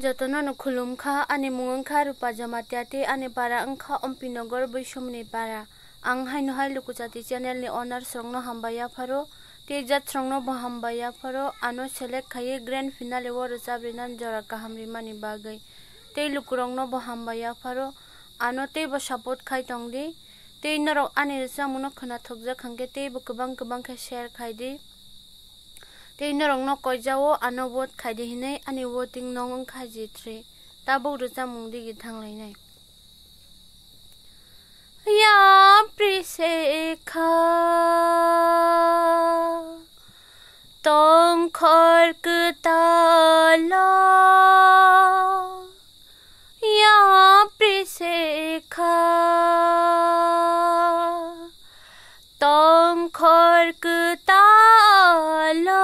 जतननो खुलुमखा आनि मुंखा रुपा जमात्याति आनि पारा अंखा अम्पिनगर बैसुमनि पारा आं हायनो हाय लुकुचाति चैनल नि ओनर स्रंगनो हामबाया फारो ते जत स्रंगनो बहामबाया फारो आनो सेलेक्ट खाये ग्रैंड फिनाले वो रजाब्रिनान जरा काहामरि मानि बागै ते लुकुरंगनो बहामबाया फारो आनो ते बो सपोर्ट खाय तंगदि ते नरक आनि रजामुनो खना थकजा खांगे ते बो गोबां के शेयर खायदि ते नरंगनो कयजावो आनो वोट खायदि हिनै आनि वोटिंग नंग खायजित्रि ताबो रजा मुंदि गिथांलायनाय या प्रिसेखा तंखर कताला या प्रिसेखा तंखर कताला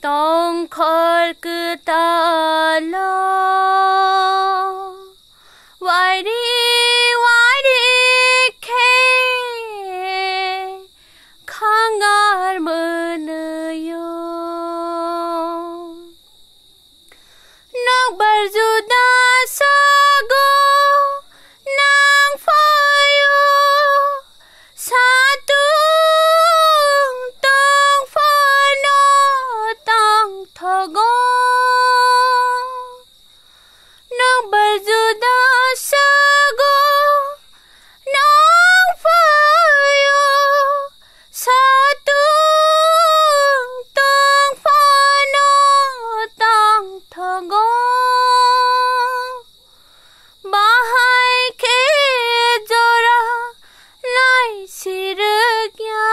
तंखर कताला वायरी खे खांगार मोनयो नकबार जुदा सागो नां फायो सातु थगो नकबार जुदा सागो नां फायो सातु तंग फानो तंग थगो बाहाय के जरा लाई सिरग्या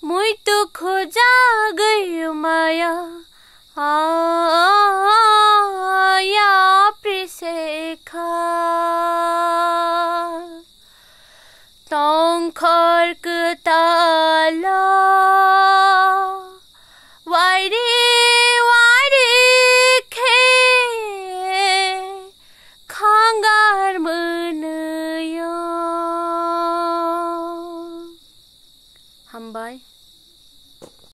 मुई तो खोजा गई माया या प्रिसेखा तंखर कताला वायरी खे खांगार मोनयो हामबाय।